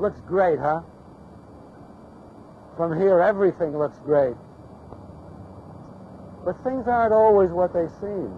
looks great, huh? From here, everything looks great. But things aren't always what they seem.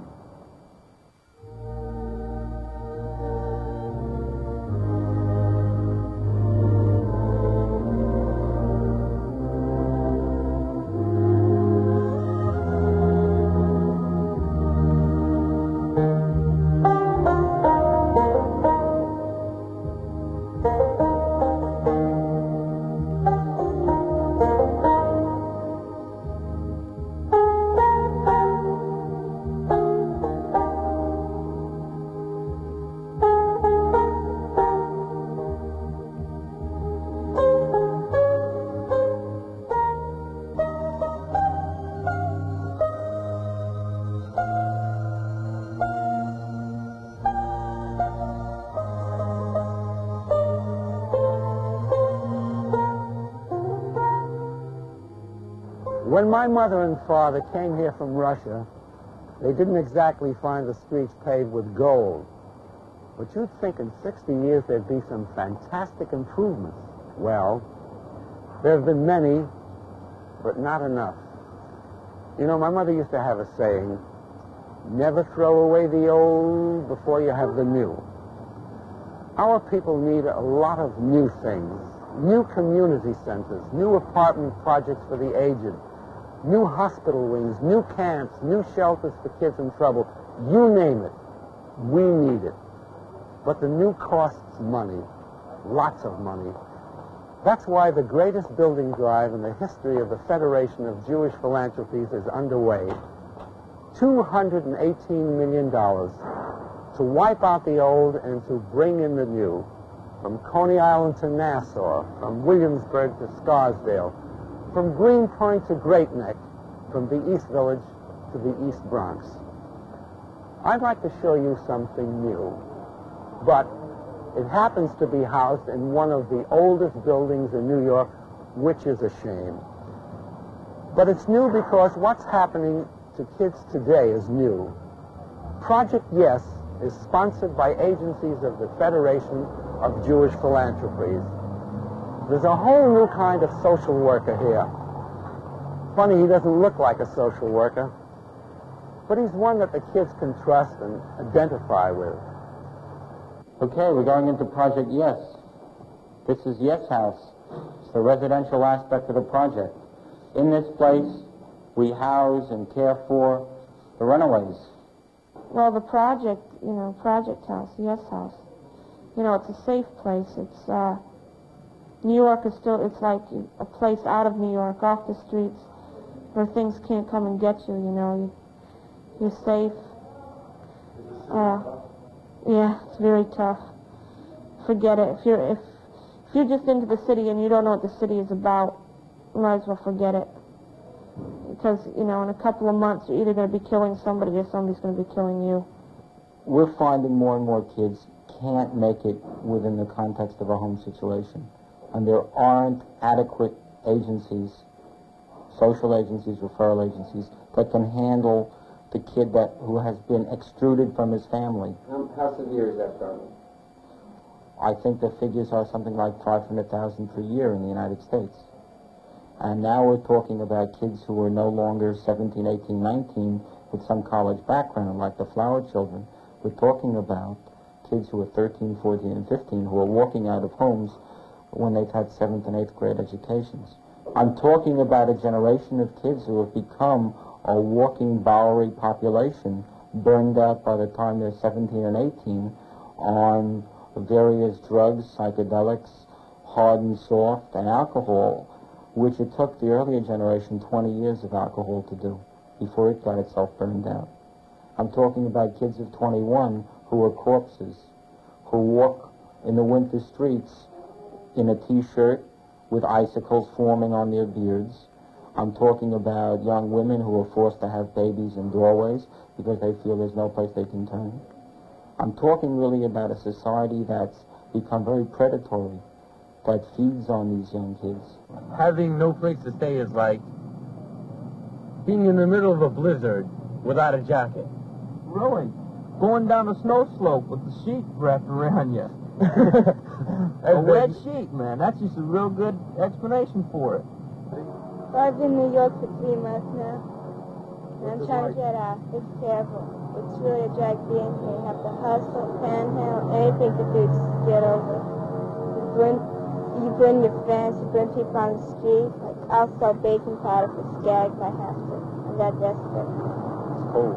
When my mother and father came here from Russia, they didn't exactly find the streets paved with gold. But you'd think in 60 years there'd be some fantastic improvements. Well, there have been many, but not enough. You know, my mother used to have a saying, never throw away the old before you have the new. Our people need a lot of new things, new community centers, new apartment projects for the aged, new hospital wings, new camps, new shelters for kids in trouble. You name it, we need it. But the new costs money, lots of money. That's why the greatest building drive in the history of the Federation of Jewish Philanthropies is underway. $218 million to wipe out the old and to bring in the new. From Coney Island to Nassau, from Williamsburg to Scarsdale, from Greenpoint to Great Neck, from the East Village to the East Bronx. I'd like to show you something new, but it happens to be housed in one of the oldest buildings in New York, which is a shame. But it's new because what's happening to kids today is new. Project Yes is sponsored by agencies of the Federation of Jewish Philanthropies. There's a whole new kind of social worker here. Funny, he doesn't look like a social worker, but he's one that the kids can trust and identify with. Okay, we're going into Project Yes. This is Yes House. It's the residential aspect of the project. In this place, we house and care for the runaways. Well, the project, Project House, Yes House, it's a safe place. It's, New York is still, it's like a place out of New York, off the streets, where things can't come and get you, You're safe. Yeah, it's very tough. Forget it. If you're just into the city and you don't know what the city is about, you might as well forget it. Because, in a couple of months, you're either going to be killing somebody or somebody's going to be killing you. We're finding more and more kids can't make it within the context of a home situation. And there aren't adequate agencies, social agencies, referral agencies, that can handle the kid who has been extruded from his family. How severe is that problem? I think the figures are something like 500,000 per year in the United States. And now we're talking about kids who are no longer 17, 18, 19 with some college background, like the Flower Children. We're talking about kids who are 13, 14, and 15 who are walking out of homes when they've had 7th and 8th grade educations. I'm talking about a generation of kids who have become a walking Bowery population, burned out by the time they're 17 and 18 on various drugs, psychedelics, hard and soft, and alcohol, which it took the earlier generation 20 years of alcohol to do before it got itself burned out. I'm talking about kids of 21 who are corpses, who walk in the winter streets in a T-shirt with icicles forming on their beards. I'm talking about young women who are forced to have babies in doorways because they feel there's no place they can turn. I'm talking really about a society that's become very predatory, that feeds on these young kids. Having no place to stay is like being in the middle of a blizzard without a jacket. Really? Going down a snow slope with the sheet wrapped around you. A wet sheet, man. That's just a real good explanation for it. I've been in New York for 3 months now. And I'm trying to get out. It's terrible. It's really a drag being here. You have to hustle, panhandle, anything to do just to get over. You burn your friends, you burn people on the street. Like, I'll sell baking powder for skag if I have to. I'm that desperate. It's cold.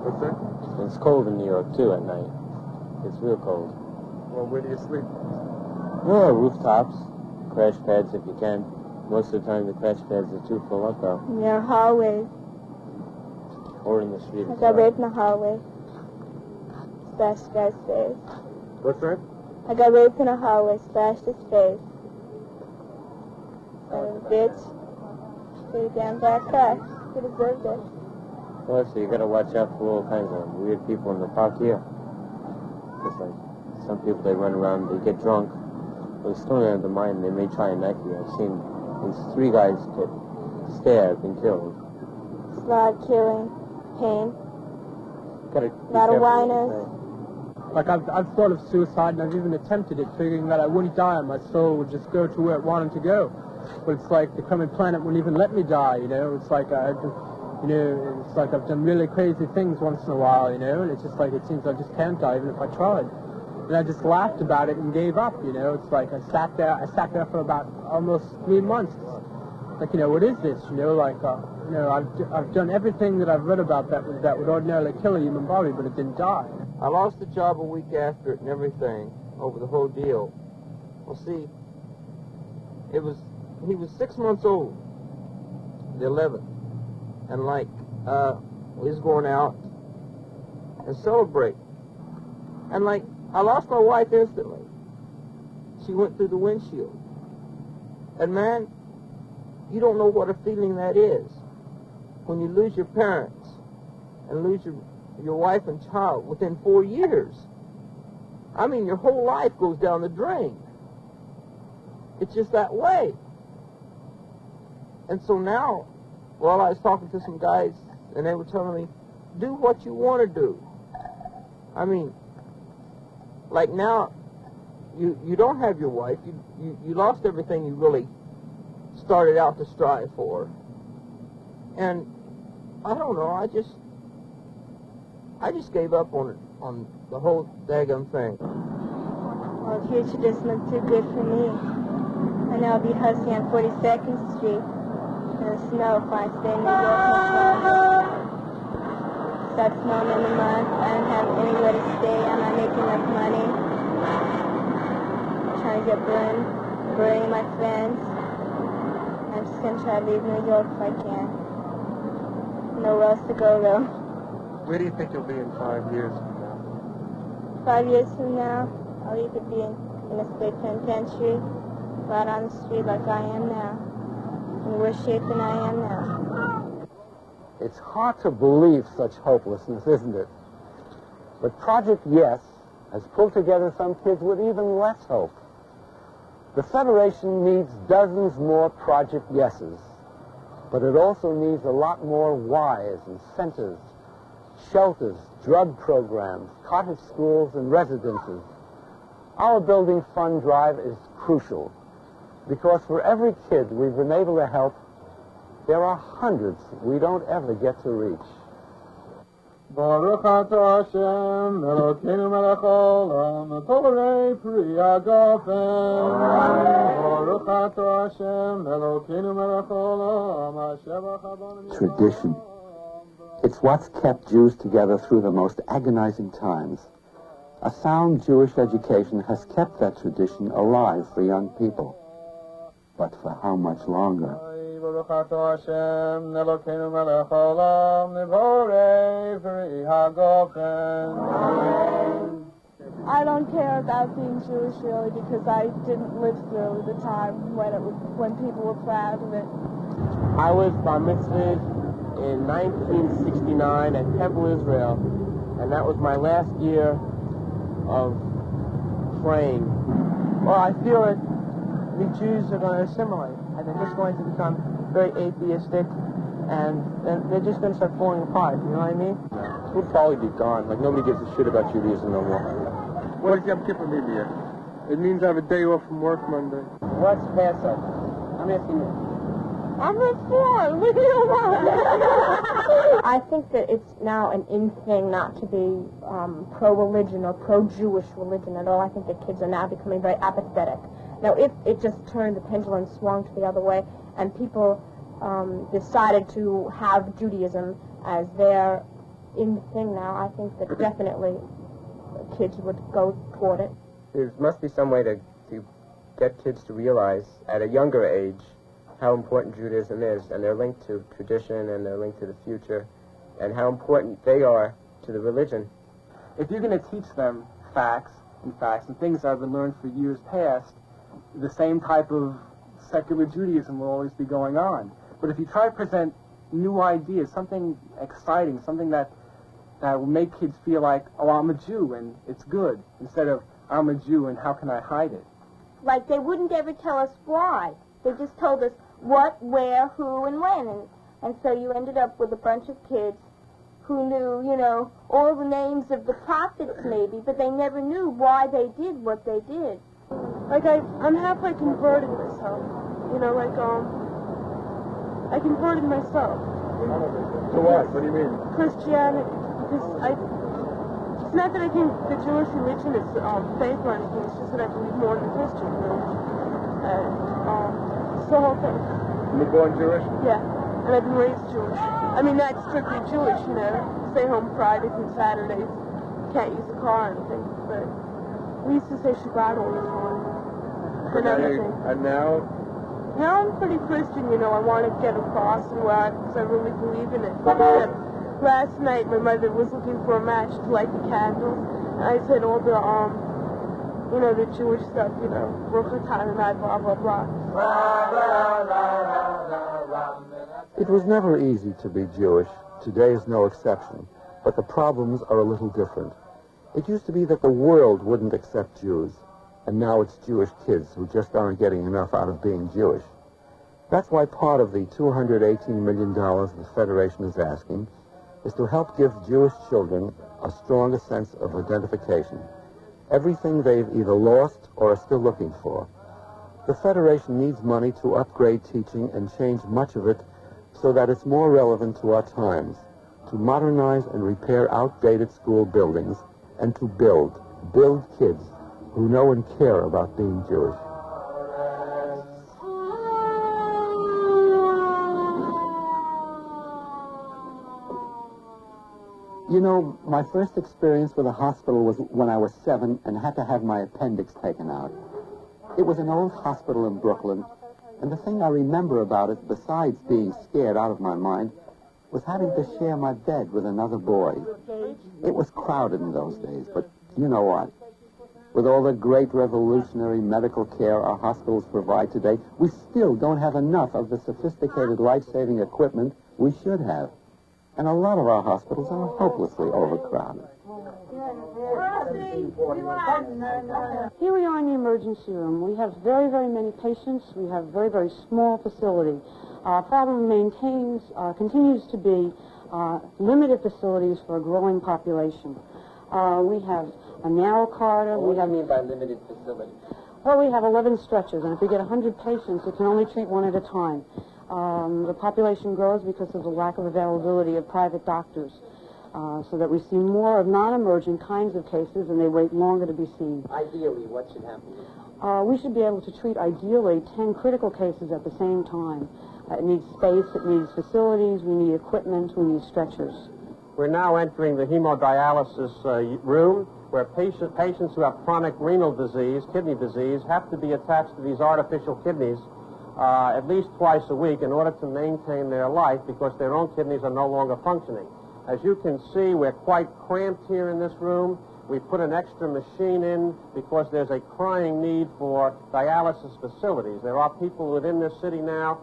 What's that? It's cold in New York, too, at night. It's real cold. Well, where do you sleep? Oh, rooftops, crash pads if you can. Most of the time the crash pads are too full up, though. Yeah, hallways. Or in the street. I got raped in the hallway. Splashed the guy's face. What's that? I got raped in a hallway, splashed his face. Son of a bitch. Pretty damn bad crack. He deserved it. Well, so you gotta watch out for all kinds of weird people in the park here. Just like some people, they run around, they get drunk, they're still out of their mind, they may try and knife you. I've seen these 3 guys get stabbed and killed. It's a lot of killing, pain, Gotta a lot of whiners. Like, I've thought of suicide, and I've even attempted it, figuring that I wouldn't die and my soul would just go to where it wanted to go. But it's like the coming planet wouldn't even let me die, you know? It's like it's like I've done really crazy things once in a while, you know? And it's just like, it seems I just can't die even if I tried. And I just laughed about it and gave up, you know? It's like I sat there for about almost 3 months. Like, you know, what is this? You know, like, you know, I've done everything that I've read about that would ordinarily kill a human body, but it didn't die. I lost the job a week after it and everything over the whole deal. Well, see, he was 6 months old, the 11th, and like, we was going out and celebrate. And like, I lost my wife instantly. She went through the windshield. And man, you don't know what a feeling that is when you lose your parents and lose your wife and child within 4 years. I mean, your whole life goes down the drain. It's just that way. And so now, well, I was talking to some guys, and they were telling me, do what you want to do. I mean, like now, you don't have your wife. You lost everything you really started out to strive for. And I don't know, I just gave up on the whole daggum thing. Well, the future just looked too good for me. And I'll be hustling on 42nd Street in the snow if I stay in New York next month. Starts snowing in the month. I don't have anywhere to stay. I'm not making enough money. I'm trying to get burning my friends. I'm just going to try to leave New York if I can. Nowhere else to go, though. Where do you think you'll be in 5 years from now? 5 years from now, I'll either be in a state penitentiary, right on the street like I am now, in worse shape than I am now. It's hard to believe such hopelessness, isn't it? But Project Yes has pulled together some kids with even less hope. The Federation needs dozens more Project Yeses, but it also needs a lot more Ys and centers, shelters, drug programs, cottage schools, and residences. Our building fund drive is crucial because for every kid we've been able to help, there are hundreds we don't ever get to reach. Baruch atah Hashem, Elokeinu melech haolam, Torei pri hagafen. Baruch atah Hashem, Elokeinu melech haolam, Asher b'chabon. Tradition. It's what's kept Jews together through the most agonizing times. A sound Jewish education has kept that tradition alive for young people. But for how much longer? Baruch atah Hashem, Elokeinu melech haolam, Torei pri hagafen. I don't care about being Jewish really because I didn't live through the time when people were proud of it. I was bar mitzvahed in 1969 at Temple Israel, and that was my last year of praying. Well, I feel that we Jews are going to assimilate, and they're just going to become very atheistic, and they're just going to start falling apart, you know what I mean? We'll probably be gone. Like, nobody gives a shit about Judaism no more. What does Yom Kippur mean to you? It means I have a day off from work Monday. What's Passover? I'm asking you. I'm informed. What do you want? I think that it's now an in thing not to be pro-religion or pro-Jewish religion at all. I think that kids are now becoming very apathetic. Now, if it just turned, the pendulum swung to the other way, and people decided to have Judaism as their in thing now, I think that definitely kids would go toward it. There must be some way to get kids to realize at a younger age how important Judaism is, and they're linked to tradition, and they're linked to the future, and how important they are to the religion. If you're going to teach them facts and things that have been learned for years past, the same type of secular Judaism will always be going on. But if you try to present new ideas, something exciting, something that will make kids feel like, oh, I'm a Jew and it's good, instead of I'm a Jew and how can I hide it? Like they wouldn't ever tell us why. They just told us what, where, who, and when. And so you ended up with a bunch of kids who knew, you know, all the names of the prophets maybe, but they never knew why they did what they did. Like I'm halfway converted myself. You know, like I converted myself. To what? What do you mean? Christianity. Because it's not that I think the Jewish religion is faith or anything, it's just that I believe more in the Christian religion. It's the whole thing. You were born Jewish? Yeah, and I've been raised Jewish. I mean, not strictly Jewish, you know. Stay home Fridays and Saturdays. Can't use a car or anything, but we used to say Shabbat all the time. For everything. And now? Now I'm pretty Christian, you know. I want to get across and wear it because I really believe in it. Except last night my mother was looking for a match to light the candles. And I said all the, you know, the Jewish stuff, you know, Baruch atah Adonai, blah, blah, blah. It was never easy to be Jewish. Today is no exception. But the problems are a little different. It used to be that the world wouldn't accept Jews. And now it's Jewish kids who just aren't getting enough out of being Jewish. That's why part of the $218 million the Federation is asking is to help give Jewish children a stronger sense of identification. Everything they've either lost or are still looking for. The Federation needs money to upgrade teaching and change much of it so that it's more relevant to our times, to modernize and repair outdated school buildings, and to build kids who know and care about being Jewish. You know, my first experience with a hospital was when I was 7 and had to have my appendix taken out. It was an old hospital in Brooklyn, and the thing I remember about it, besides being scared out of my mind, was having to share my bed with another boy. It was crowded in those days, but you know what? With all the great revolutionary medical care our hospitals provide today, we still don't have enough of the sophisticated life-saving equipment we should have. And a lot of our hospitals are hopelessly overcrowded. Here we are in the emergency room. We have very, very many patients. We have a very, very small facility. Our problem continues to be limited facilities for a growing population. We have a narrow corridor. What do you mean by limited facility? Well, we have 11 stretchers, and if we get 100 patients, it can only treat one at a time. The population grows because of the lack of availability of private doctors, so that we see more of non-emergent kinds of cases, and they wait longer to be seen. Ideally, what should happen? We should be able to treat, ideally, 10 critical cases at the same time. It needs space, it needs facilities, we need equipment, we need stretchers. We're now entering the hemodialysis room, where patients who have chronic renal disease, kidney disease, have to be attached to these artificial kidneys at least twice a week in order to maintain their life because their own kidneys are no longer functioning. As you can see, we're quite cramped here in this room. We put an extra machine in because there's a crying need for dialysis facilities. There are people within this city now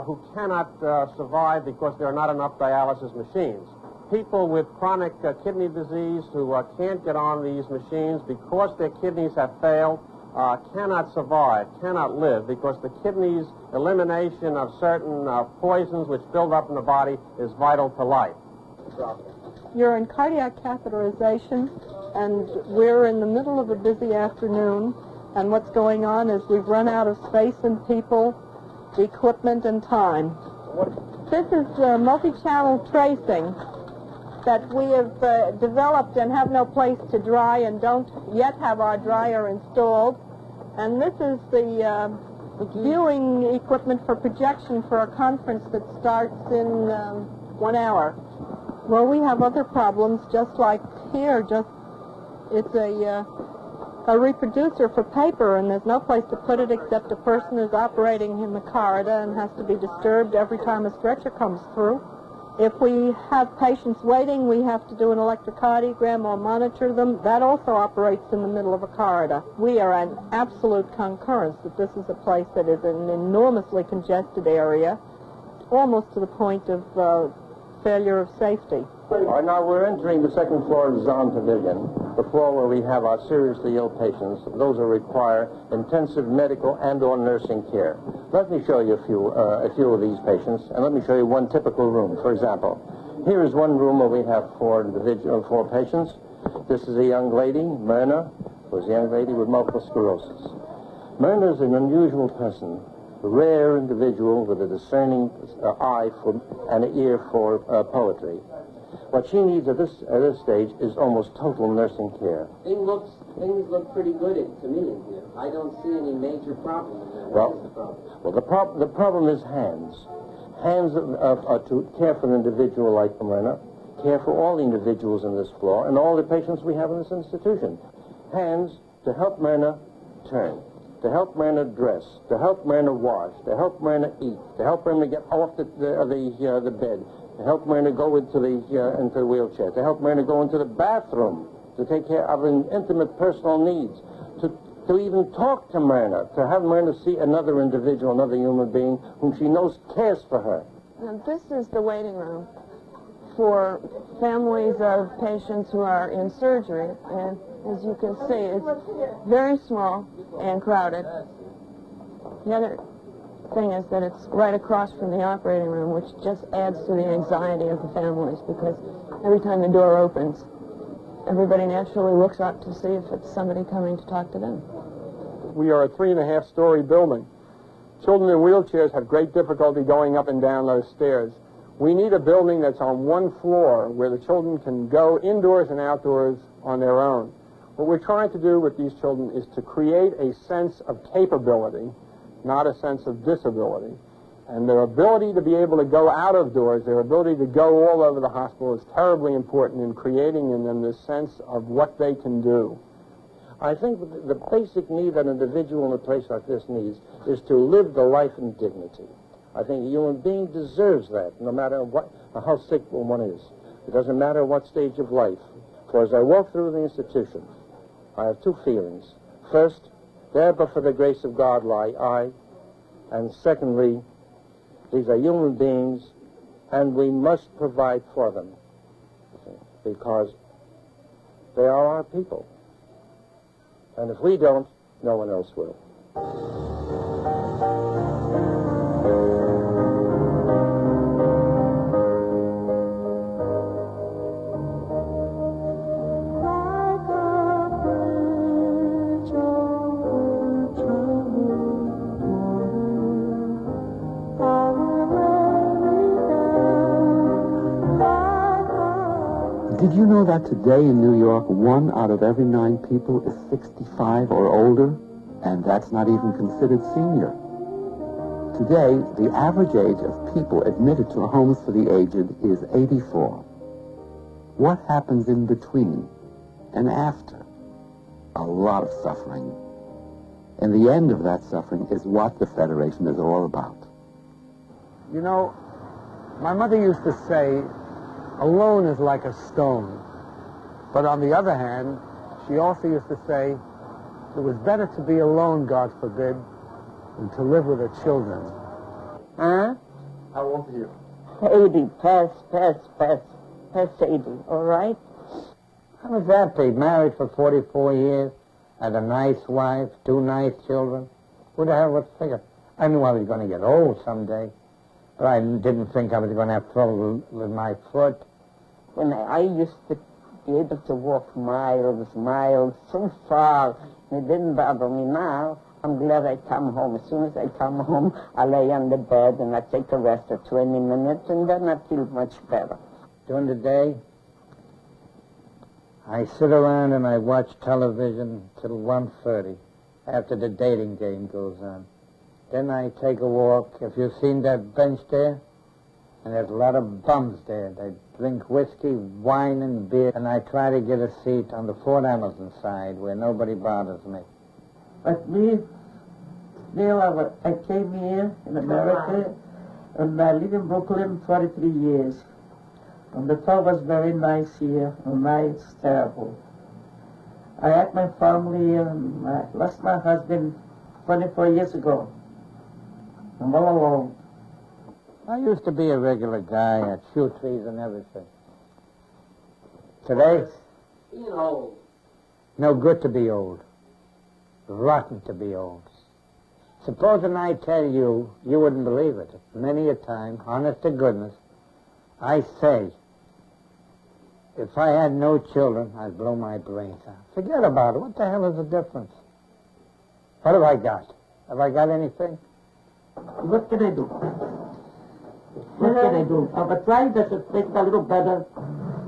who cannot survive because there are not enough dialysis machines. People with chronic kidney disease who can't get on these machines because their kidneys have failed cannot survive, cannot live, because the kidneys' elimination of certain poisons which build up in the body is vital to life. You're in cardiac catheterization, and we're in the middle of a busy afternoon, and what's going on is we've run out of space and people, equipment, and time. This is multi-channel tracing that we have developed and have no place to dry and don't yet have our dryer installed. And this is the viewing equipment for projection for a conference that starts in 1 hour. Well, we have other problems just like here. It's a reproducer for paper, and there's no place to put it except a person is operating in the corridor and has to be disturbed every time a stretcher comes through. If we have patients waiting, we have to do an electrocardiogram or monitor them. That also operates in the middle of a corridor. We are an absolute concurrence that this is a place that is an enormously congested area, almost to the point of failure of safety. Now we're entering the second floor of the Zahn Pavilion, the floor where we have our seriously ill patients, those who require intensive medical and or nursing care. Let me show you a few of these patients, and let me show you one typical room. For example, here is one room where we have four patients. This is a young lady, Myrna, who is a young lady with multiple sclerosis. Myrna is an unusual person, a rare individual with a discerning eye and an ear for poetry. What she needs at this stage is almost total nursing care. Things look pretty good to me in here. I don't see any major problem in there. The problem is hands. Hands to care for an individual like Myrna, care for all the individuals in this floor and all the patients we have in this institution. Hands to help Myrna turn, to help Myrna dress, to help Myrna wash, to help Myrna eat, to help Myrna get off the bed, to help Myrna go into the wheelchair, to help Myrna go into the bathroom, to take care of intimate personal needs, to even talk to Myrna, to have Myrna see another individual, another human being whom she knows cares for her. Now, this is the waiting room for families of patients who are in surgery, and as you can see, it's very small and crowded. The other thing is that it's right across from the operating room, which just adds to the anxiety of the families, because every time the door opens, everybody naturally looks up to see if it's somebody coming to talk to them. We are a 3.5-story building. Children in wheelchairs have great difficulty going up and down those stairs. We need a building that's on one floor where the children can go indoors and outdoors on their own. What we're trying to do with these children is to create a sense of capability, not a sense of disability. And their ability to be able to go out of doors, their ability to go all over the hospital is terribly important in creating in them this sense of what they can do. I think the basic need that an individual in a place like this needs is to live the life in dignity. I think a human being deserves that, no matter how sick one is. It doesn't matter what stage of life. For as I walk through the institution, I have two feelings. First, there but for the grace of God lie I, and secondly, these are human beings, and we must provide for them, because they are our people. And if we don't, no one else will. Did you know that today in New York, 1 out of every 9 people is 65 or older? And that's not even considered senior. Today, the average age of people admitted to homes for the aged is 84. What happens in between and after? A lot of suffering. And the end of that suffering is what the Federation is all about. You know, my mother used to say, alone is like a stone. But on the other hand, she also used to say, it was better to be alone, God forbid, than to live with her children. Huh? How old are you? 80. Pass 80, all right? How does that be? Married for 44 years, had a nice wife, 2 nice children. Who the hell would figure? I knew I was going to get old someday, but I didn't think I was going to have trouble with my foot. When I used to be able to walk miles so far. It didn't bother me now. I'm glad I come home. As soon as I come home, I lay on the bed and I take a rest of 20 minutes, and then I feel much better. During the day, I sit around and I watch television till 1:30 after the dating game goes on. Then I take a walk. If you've seen that bench there, and there's a lot of bums there. They drink whiskey, wine, and beer, and I try to get a seat on the Fort Hamilton side where nobody bothers me. But me, Neil, I came here in America, and I live in Brooklyn 43 years. And the fall was very nice here, and now it's terrible. I had my family, and I lost my husband 24 years ago. I'm all alone. I used to be a regular guy. I'd shoot trees and everything. Today, Being old. no good to be old. Rotten to be old. Supposing I tell you, you wouldn't believe it. Many a time, honest to goodness, I say, if I had no children, I'd blow my brains out. Forget about it. What the hell is the difference? What have I got? Have I got anything? What can I do? What can I do? I've tried that to make it a little better.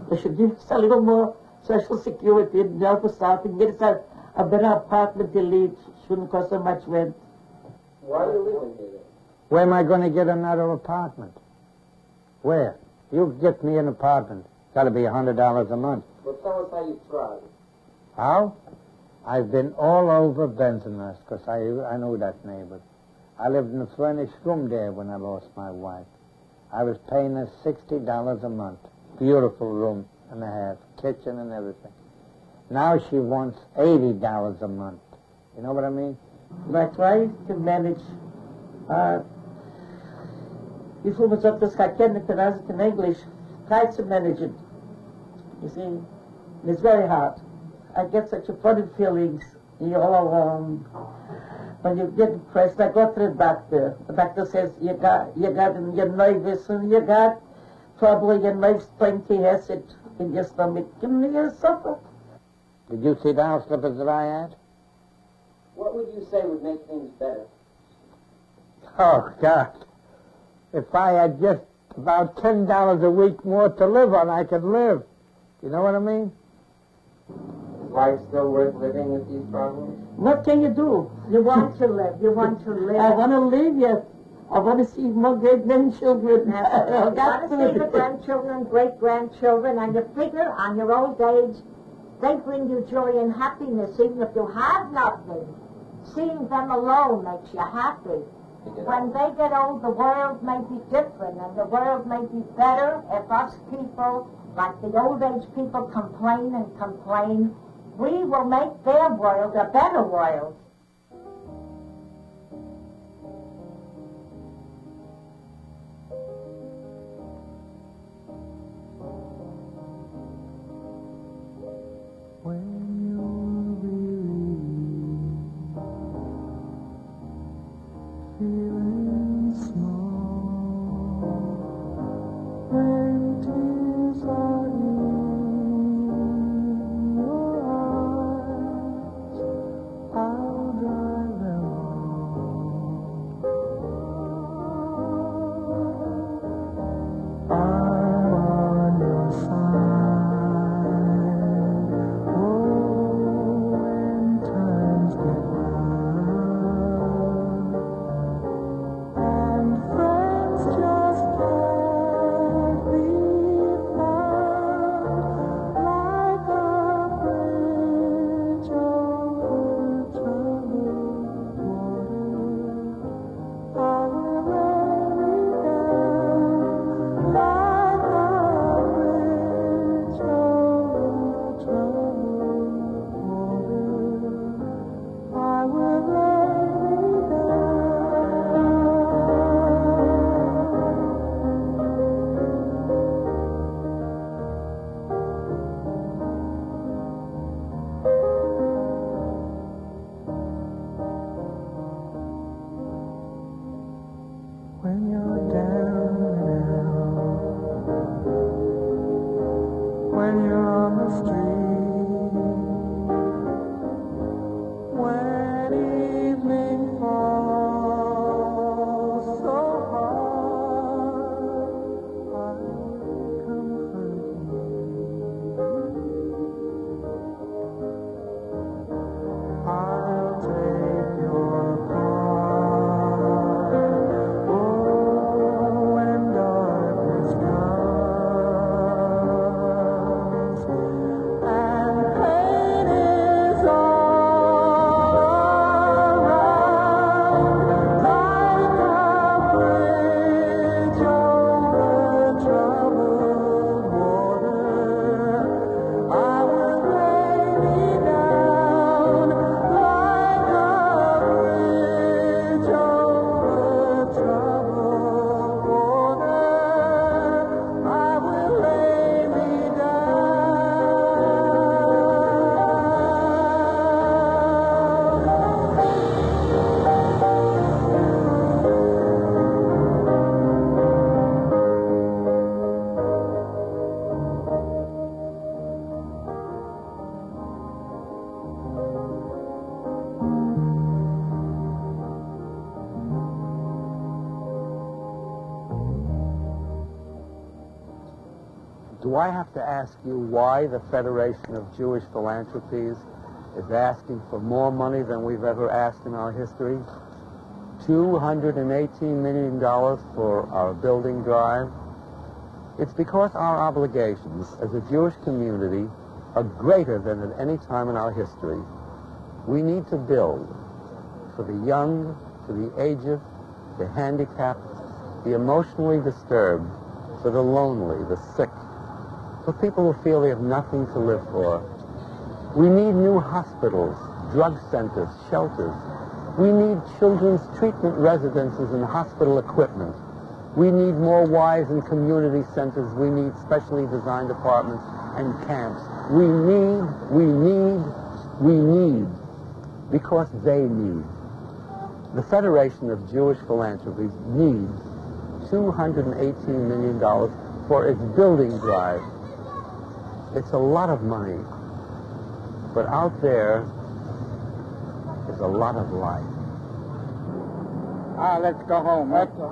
They should give us a little more social security and help us out and get us a better apartment to live. Shouldn't cost so much rent. Why are you living here then? Where am I going to get another apartment? Where? You get me an apartment. Got to be $100 a month. Well, tell us how you tried. How? I've been all over Bensonhurst because I know that neighborhood. I lived in a furnished room there when I lost my wife. I was paying her $60 a month. Beautiful room and a half, kitchen and everything. Now she wants $80 a month. You know what I mean? I try to manage. If it was up to translate in English, try to manage it. You see, it's very hard. I get such a funny feelings. You're all alone. When you get depressed, I go to the doctor. The doctor says you're nervous and you got probably your nerves plenty acid in your stomach and you suffer. Did you see the house slippers that I had? What would you say would make things better? Oh, God. If I had just about $10 a week more to live on, I could live. You know what I mean? Is life still worth living with these problems? What can you do? You want to live. You want to live. I want to live, yes. I want to see more great-grandchildren. You want to see the grandchildren, great-grandchildren, and you figure on your old age, they bring you joy and happiness, even if you have nothing. Seeing them alone makes you happy. When they get old, the world may be different, and the world may be better if us people, like the old age people, complain and complain. We will make their world a better world. When you're down and out, when you're on the street. Do I have to ask you why the Federation of Jewish Philanthropies is asking for more money than we've ever asked in our history? $218 million for our building drive? It's because our obligations as a Jewish community are greater than at any time in our history. We need to build for the young, for the aged, the handicapped, the emotionally disturbed, for the lonely, the sick, for people who feel they have nothing to live for. We need new hospitals, drug centers, shelters. We need children's treatment residences and hospital equipment. We need more Ys in community centers. We need specially designed apartments and camps. We need, because they need. The Federation of Jewish Philanthropies needs $218 million for its building drive. It's a lot of money, but out there is a lot of life. Let's go home. Let's go.